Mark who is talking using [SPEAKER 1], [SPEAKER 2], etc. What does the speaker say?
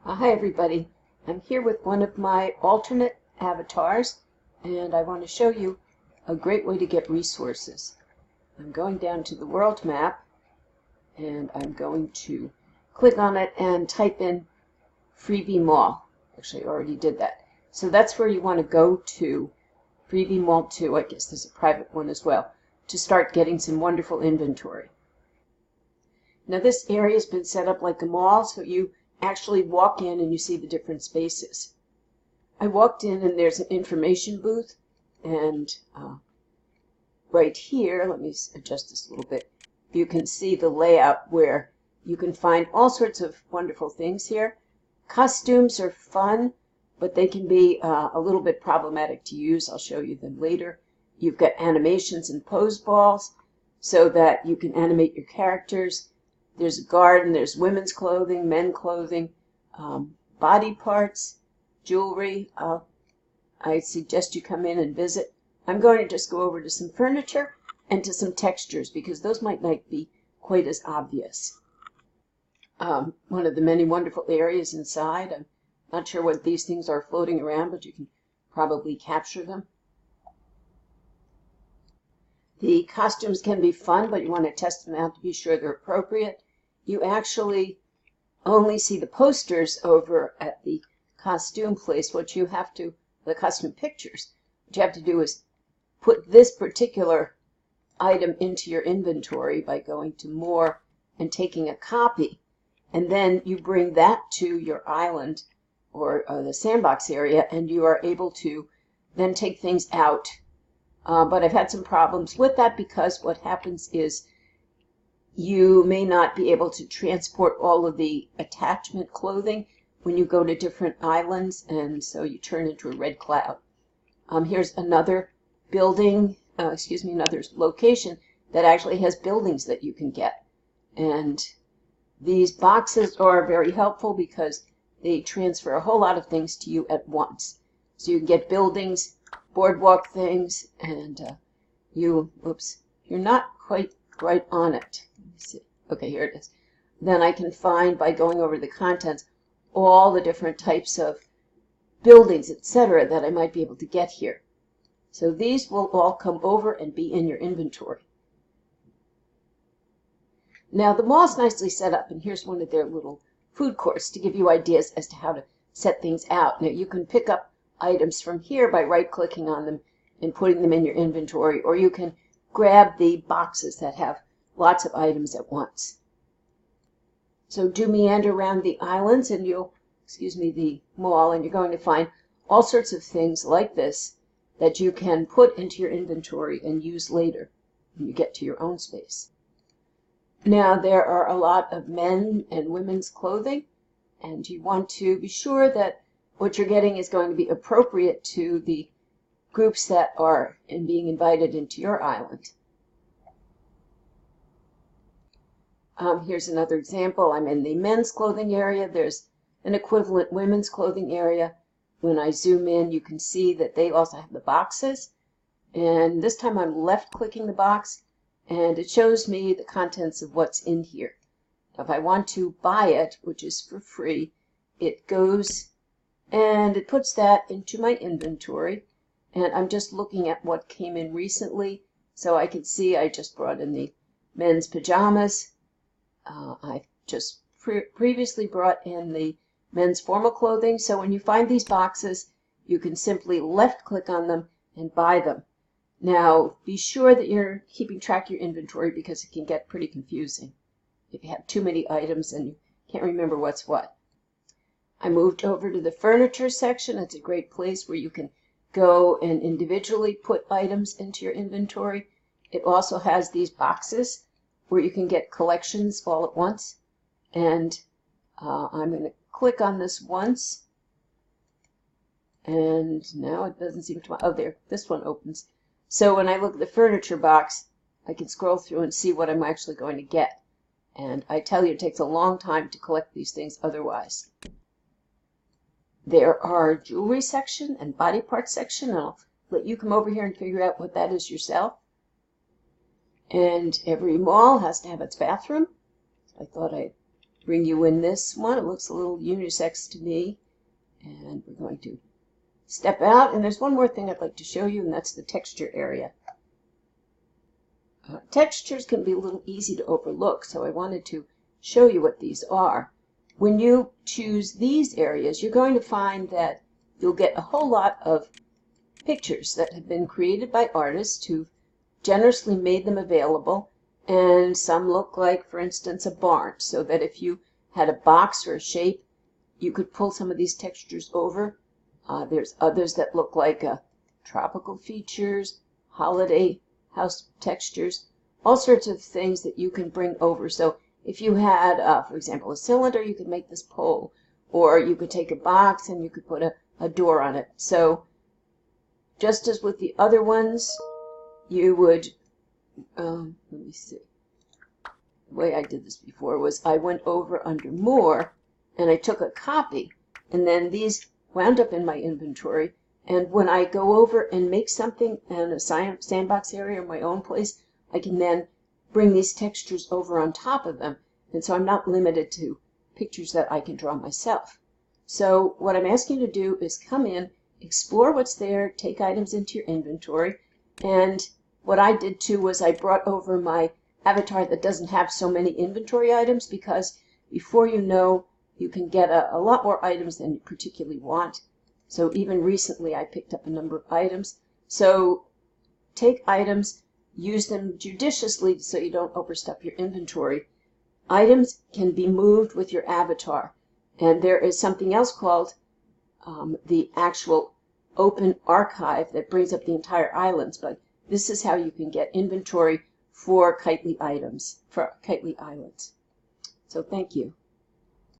[SPEAKER 1] Hi everybody, I'm here with one of my alternate avatars and I want to show you a great way to get resources. I'm going down to the world map and I'm going to click on it and type in Freebie Mall. Actually, I already did that. So that's where you want to go to, Freebie Mall 2, I guess there's a private one as well, to start getting some wonderful inventory. Now this area has been set up like a mall, so you actually walk in and you see the different spaces. I walked in and there's an information booth, and right here, let me adjust this a little bit, you can see the layout where you can find all sorts of wonderful things here. Costumes are fun, but they can be a little bit problematic to use. I'll show you them later. You've got animations and pose balls so that you can animate your characters. There's a garden, there's women's clothing, men's clothing, body parts, jewelry. I suggest you come in and visit. I'm going to just go over to some furniture and to some textures because those might not be quite as obvious. One of the many wonderful areas inside. I'm not sure what these things are floating around, but you can probably capture them. The costumes can be fun, but you want to test them out to be sure they're appropriate. You actually only see the posters over at the costume place. What you have to, the costume pictures, what you have to do is put this particular item into your inventory by going to More and taking a copy. And then you bring that to your island or the sandbox area, and you are able to then take things out. But I've had some problems with that because what happens is you may not be able to transport all of the attachment clothing when you go to different islands, and so you turn into a red cloud. Here's another building, another location that actually has buildings that you can get. And these boxes are very helpful because they transfer a whole lot of things to you at once. So you can get buildings, boardwalk things, and you're not quite right on it. Let me see. Okay, here it is. Then I can find, by going over the contents, all the different types of buildings, etc., that I might be able to get here. So these will all come over and be in your inventory. Now the mall's nicely set up, and here's one of their little food courts to give you ideas as to how to set things out. Now you can pick up items from here by right-clicking on them and putting them in your inventory, or you can grab the boxes that have lots of items at once. So do meander around the islands and the mall, and you're going to find all sorts of things like this that you can put into your inventory and use later when you get to your own space. Now there are a lot of men and women's clothing, and you want to be sure that what you're getting is going to be appropriate to the groups that are being invited into your island. Here's another example. I'm in the men's clothing area. There's an equivalent women's clothing area. When I zoom in, you can see that they also have the boxes. And this time I'm left-clicking the box, and it shows me the contents of what's in here. If I want to buy it, which is for free, it goes and it puts that into my inventory. And I'm just looking at what came in recently. So I can see I just brought in the men's pajamas. I just previously brought in the men's formal clothing. So when you find these boxes, you can simply left-click on them and buy them. Now, be sure that you're keeping track of your inventory because it can get pretty confusing if you have too many items and you can't remember what's what. I moved over to the furniture section. It's a great place where you can go and individually put items into your inventory. It also has these boxes where you can get collections all at once. And I'm going to click on this once. And now it doesn't seem to, oh there, this one opens. So when I look at the furniture box, I can scroll through and see what I'm actually going to get. And I tell you, it takes a long time to collect these things otherwise. There are jewelry section and body parts section, and I'll let you come over here and figure out what that is yourself. And every mall has to have its bathroom. I thought I'd bring you in this one. It looks a little unisex to me. And we're going to step out. And there's one more thing I'd like to show you, and that's the texture area. Textures can be a little easy to overlook, so I wanted to show you what these are. When you choose these areas, you're going to find that you'll get a whole lot of pictures that have been created by artists who've generously made them available, and some look like, for instance, a barn, so that if you had a box or a shape, you could pull some of these textures over. There's others that look like tropical features, holiday house textures, all sorts of things that you can bring over. So if you had, for example, a cylinder, you could make this pole, or you could take a box and you could put a door on it. So just as with the other ones, you would, let me see, the way I did this before was I went over under More, and I took a copy, and then these wound up in my inventory. And when I go over and make something in a sandbox area or my own place, I can then bring these textures over on top of them. And so I'm not limited to pictures that I can draw myself. So what I'm asking you to do is come in, explore what's there, take items into your inventory. And what I did too was I brought over my avatar that doesn't have so many inventory items, because before you know, you can get a lot more items than you particularly want. So even recently I picked up a number of items. So take items, use them judiciously so you don't overstuff your inventory. Items can be moved with your avatar. And there is something else called the actual open archive that brings up the entire islands. But this is how you can get inventory for Kitely items, for Kitely Islands. So thank you.